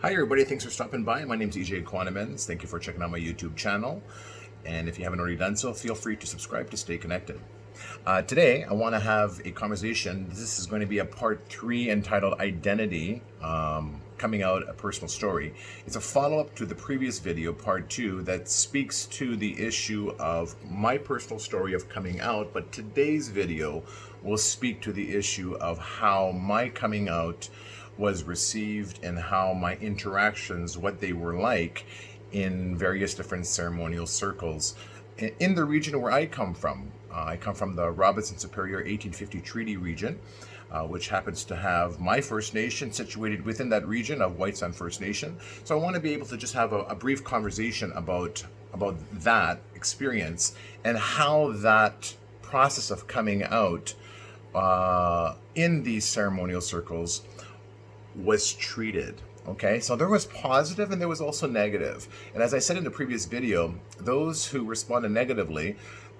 Hi everybody, thanks for stopping by. My name is EJ Quanamens. Thank you for checking out my YouTube channel. And if you haven't already done so, feel free to subscribe to stay connected. Today, I want to have a conversation. This is going to be a part 3 entitled Identity, coming out a personal story. It's a follow-up to the previous video, part 2, that speaks to the issue of my personal story of coming out, but today's video will speak to the issue of how my coming out was received and how my interactions, what they were like in various different ceremonial circles in the region where I come from. I come from the Robinson Superior 1850 Treaty region, which happens to have my First Nation situated within that region of White Sand First Nation. So I want to be able to just have a brief conversation about that experience and how that process of coming out in these ceremonial circles was treated. Okay, so there was positive and there was also negative. And as I said in the previous video, those who responded negatively,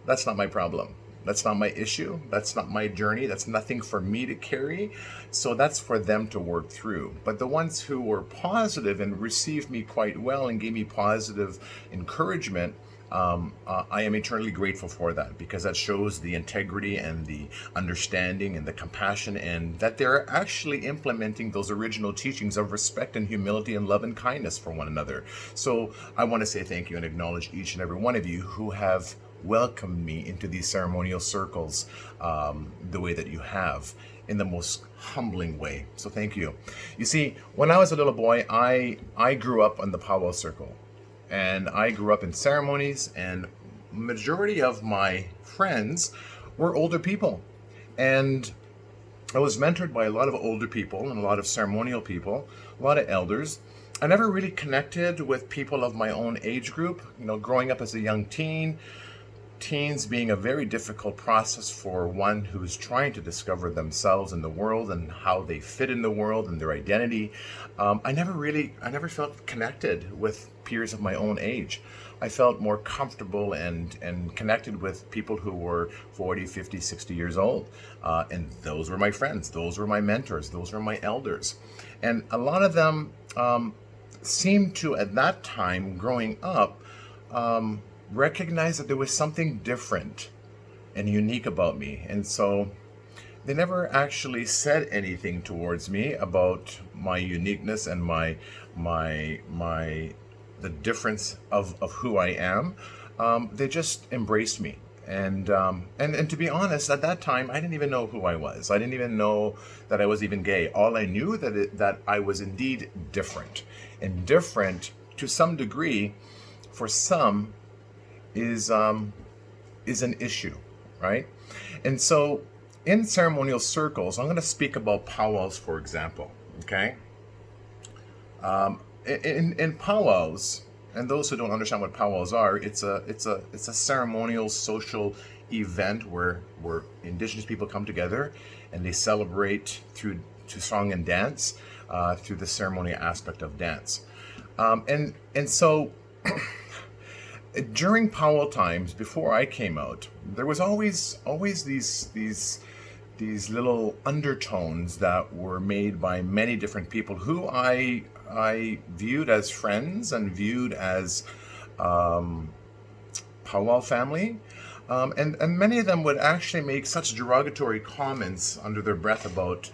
that's not my problem. That's not my issue. That's not my journey. That's nothing for me to carry. So that's for them to work through. But the ones who were positive and received me quite well and gave me positive encouragement, I am eternally grateful for that, because that shows the integrity and the understanding and the compassion, and that they're actually implementing those original teachings of respect and humility and love and kindness for one another. So I want to say thank you and acknowledge each and every one of you who have welcomed me into these ceremonial circles the way that you have, in the most humbling way. So thank you. You see, when I was a little boy, I grew up on the powwow circle. And I grew up in ceremonies, and majority of my friends were older people. And I was mentored by a lot of older people and a lot of ceremonial people, a lot of elders. I never really connected with people of my own age group. You know, growing up as a young teen, teens being a very difficult process for one who's trying to discover themselves in the world and how they fit in the world and their identity. I never felt connected with peers of my own age. I felt more comfortable and connected with people who were 40, 50, 60 years old. And those were my friends. Those were my mentors. Those were my elders. And a lot of them seemed to, at that time, growing up, recognize that there was something different and unique about me. And so they never actually said anything towards me about my uniqueness and the difference of who I am. They just embraced me. And to be honest, at that time, I didn't even know who I was. I didn't even know that I was even gay. All I knew that I was indeed different, and different to some degree. For some, is an issue, right? And so in ceremonial circles, I'm going to speak about powwows, for example, okay? In powwows, and those who don't understand what powwows are, it's a ceremonial social event where Indigenous people come together and they celebrate through song and dance, through the ceremonial aspect of dance. And so during powwow times, before I came out, there was always these little undertones that were made by many different people who I viewed as friends and viewed as powwow family, and many of them would actually make such derogatory comments under their breath about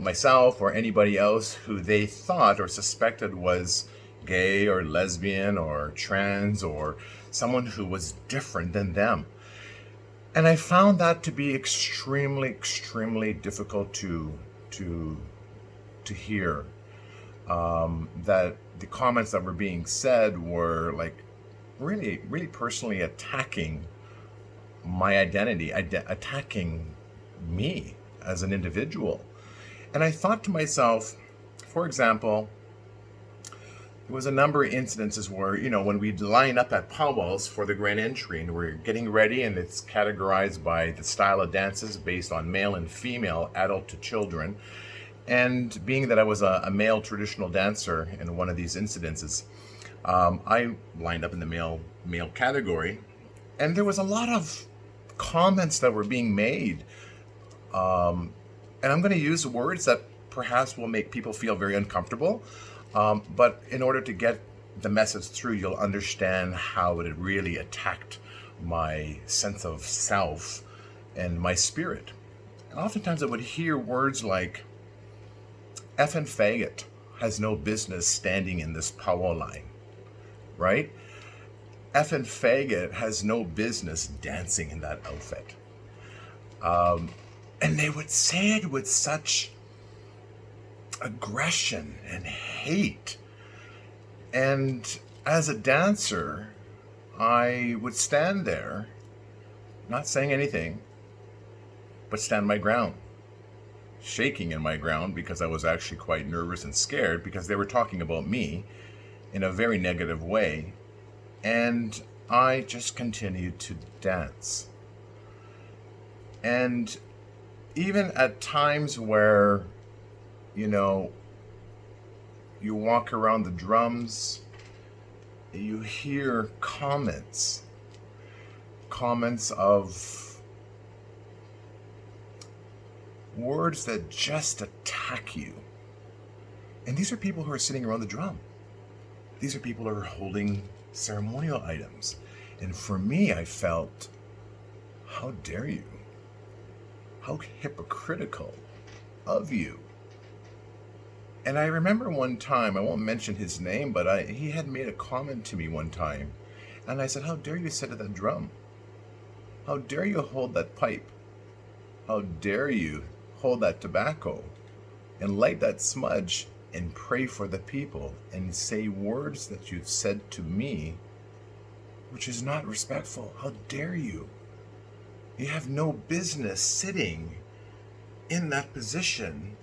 myself or anybody else who they thought or suspected was gay or lesbian or trans or someone who was different than them. And I found that to be extremely difficult to hear. That the comments that were being said were like really personally attacking my identity, attacking me as an individual. And I thought to myself, for example, there was a number of incidences where, you know, when we'd line up at powwows for the grand entry and we're getting ready, and it's categorized by the style of dances based on male and female, adult to children. And being that I was a male traditional dancer in one of these incidences, I lined up in the male category, and there was a lot of comments that were being made. And I'm going to use words that perhaps will make people feel very uncomfortable. But in order to get the message through, you'll understand how it really attacked my sense of self and my spirit. And oftentimes I would hear words like, effing faggot has no business standing in this powwow line, right? Effing faggot has no business dancing in that outfit. And they would say it with such aggression and hate. And as a dancer, I would stand there, not saying anything, but stand my ground, shaking in my ground because I was actually quite nervous and scared because they were talking about me in a very negative way. And I just continued to dance. And even at times where, you walk around the drums, you hear comments of words that just attack you. And these are people who are sitting around the drum. These are people who are holding ceremonial items. And for me, I felt, how dare you? How hypocritical of you. And I remember one time, I won't mention his name, but he had made a comment to me one time. And I said, how dare you sit at that drum? How dare you hold that pipe? How dare you hold that tobacco and light that smudge and pray for the people and say words that you've said to me, which is not respectful? How dare you? You have no business sitting in that position,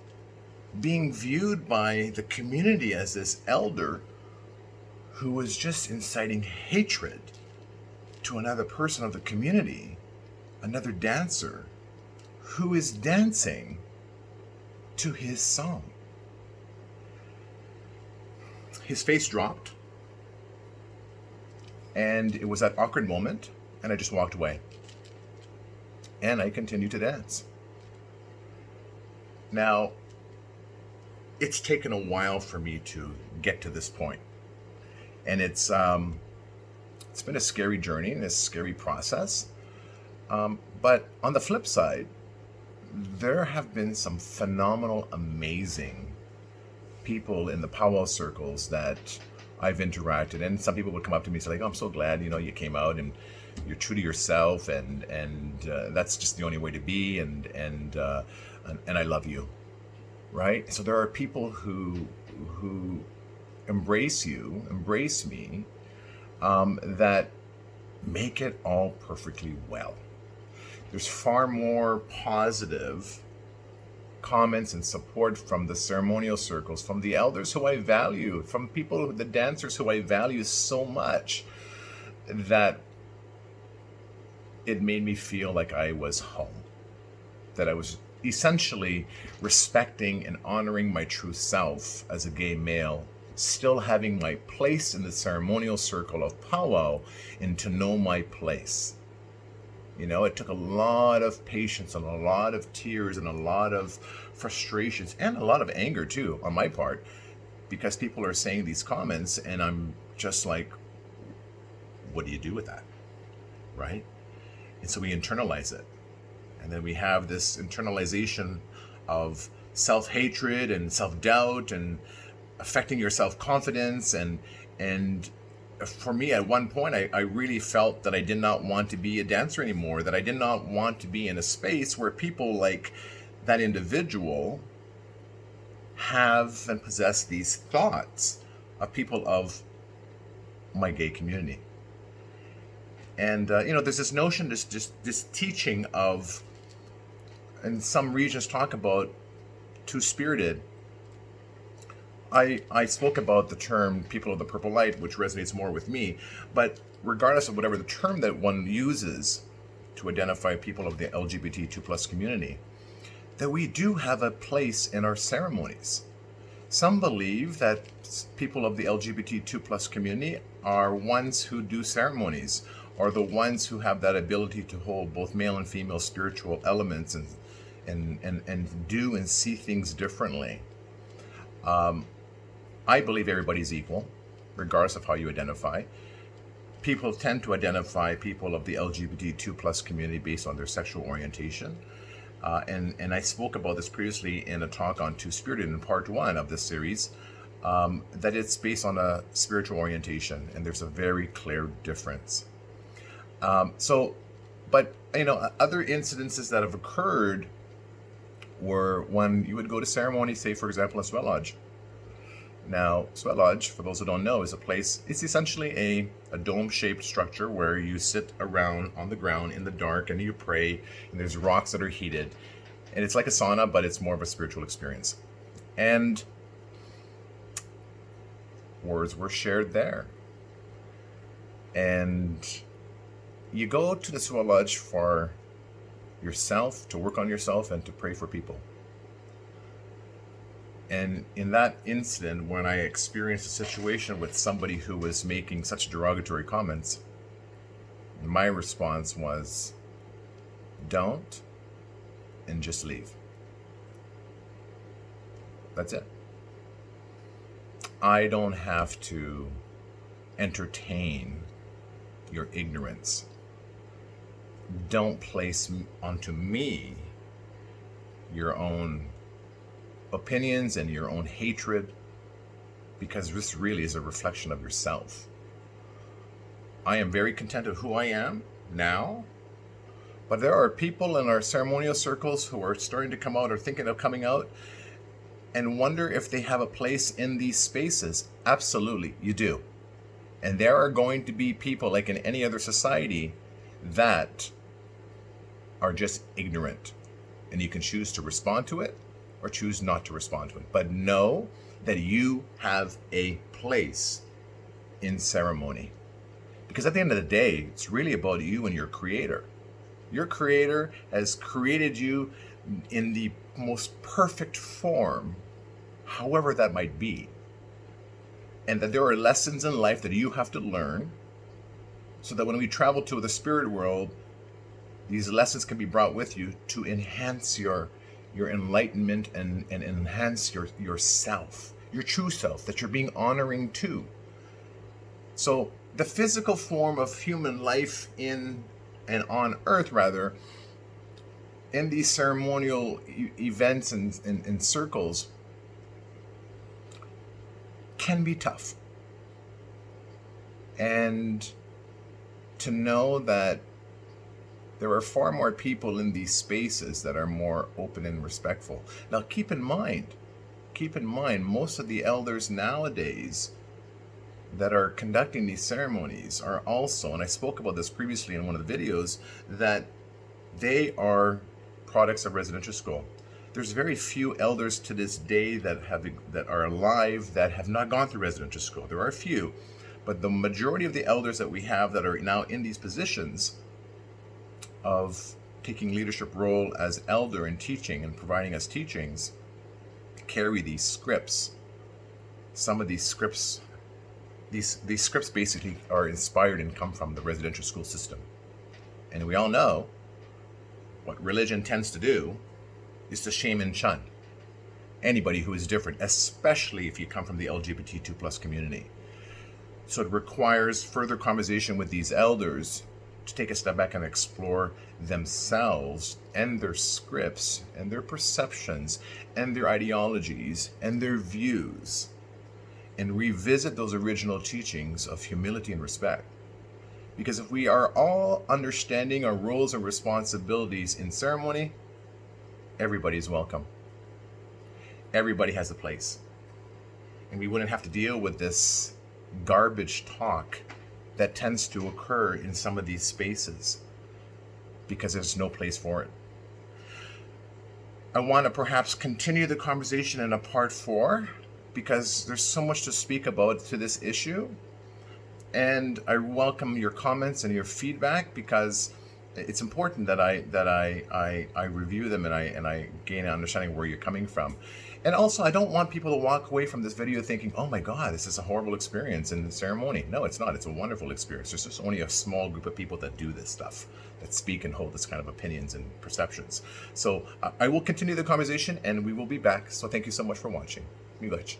being viewed by the community as this elder who was just inciting hatred to another person of the community, another dancer who is dancing to his song. His face dropped, and it was that awkward moment, and I just walked away. And I continued to dance. Now, it's taken a while for me to get to this point. And it's been a scary journey and a scary process. But on the flip side, there have been some phenomenal, amazing people in the powwow circles that I've interacted. And some people would come up to me and say, like, oh, I'm so glad, you came out and you're true to yourself, and that's just the only way to be, and I love you, right? So there are people who embrace me, that make it all perfectly well. There's far more positive comments and support from the ceremonial circles, from the elders who I value, from people, the dancers who I value so much, that it made me feel like I was home, that I was essentially respecting and honoring my true self as a gay male, still having my place in the ceremonial circle of powwow, and to know my place. It took a lot of patience and a lot of tears and a lot of frustrations and a lot of anger too on my part, because people are saying these comments and I'm just like, what do you do with that, right? And so we internalize it. And then we have this internalization of self-hatred and self-doubt and affecting your self-confidence. And for me, at one point, I really felt that I did not want to be a dancer anymore, that I did not want to be in a space where people like that individual have and possess these thoughts of people of my gay community. And, there's this notion, this teaching of, and some regions talk about two-spirited. I spoke about the term people of the purple light, which resonates more with me, but regardless of whatever the term that one uses to identify people of the LGBTQ+ community, that we do have a place in our ceremonies. Some believe that people of the LGBTQ+ community are ones who do ceremonies, are the ones who have that ability to hold both male and female spiritual elements and do and see things differently. I believe everybody's equal, regardless of how you identify. People tend to identify people of the LGBT2 plus community based on their sexual orientation. And I spoke about this previously in a talk on Two-Spirited in part 1 of this series, that it's based on a spiritual orientation, and there's a very clear difference. But other incidences that have occurred were when you would go to ceremony, say for example, a sweat lodge. Now, sweat lodge, for those who don't know, is a place, it's essentially a dome-shaped structure where you sit around on the ground in the dark and you pray, and there's rocks that are heated. And it's like a sauna, but it's more of a spiritual experience. And words were shared there. And you go to the sweat lodge for yourself, to work on yourself, and to pray for people. And in that incident, when I experienced a situation with somebody who was making such derogatory comments, my response was, don't, and just leave. That's it. I don't have to entertain your ignorance. Don't place onto me your own opinions and your own hatred, because this really is a reflection of yourself. I am very content with who I am now, but there are people in our ceremonial circles who are starting to come out or thinking of coming out and wonder if they have a place in these spaces. Absolutely, you do. And there are going to be people, like in any other society, that are just ignorant, and you can choose to respond to it or choose not to respond to it. But know that you have a place in ceremony. Because at the end of the day, it's really about you and your creator. Your creator has created you in the most perfect form, however that might be. And that there are lessons in life that you have to learn, so that when we travel to the spirit world, these lessons can be brought with you to enhance your enlightenment and enhance yourself, your true self, that you're being honoring to. So the physical form of human life in and on earth, rather, in these ceremonial events and circles, can be tough. And to know that there are far more people in these spaces that are more open and respectful. Now, keep in mind, most of the elders nowadays that are conducting these ceremonies are also, and I spoke about this previously in one of the videos, that they are products of residential school. There's very few elders to this day that are alive that have not gone through residential school. There are a few, but the majority of the elders that we have that are now in these positions of taking leadership role as elder and teaching and providing us teachings carry these scripts. Some of these scripts, these scripts basically are inspired and come from the residential school system. And we all know what religion tends to do is to shame and shun anybody who is different, especially if you come from the LGBT2 plus community. So it requires further conversation with these elders to take a step back and explore themselves and their scripts and their perceptions and their ideologies and their views, and revisit those original teachings of humility and respect. Because if we are all understanding our roles and responsibilities in ceremony, everybody is welcome. Everybody has a place. And we wouldn't have to deal with this garbage talk that tends to occur in some of these spaces because there's no place for it. I want to perhaps continue the conversation in a part 4 because there's so much to speak about to this issue. And I welcome your comments and your feedback because it's important that I review them and I gain an understanding where you're coming from. And also, I don't want people to walk away from this video thinking, oh my God, this is a horrible experience in the ceremony. No, it's not. It's a wonderful experience. There's just only a small group of people that do this stuff, that speak and hold this kind of opinions and perceptions. So I will continue the conversation and we will be back. So thank you so much for watching. Miloš.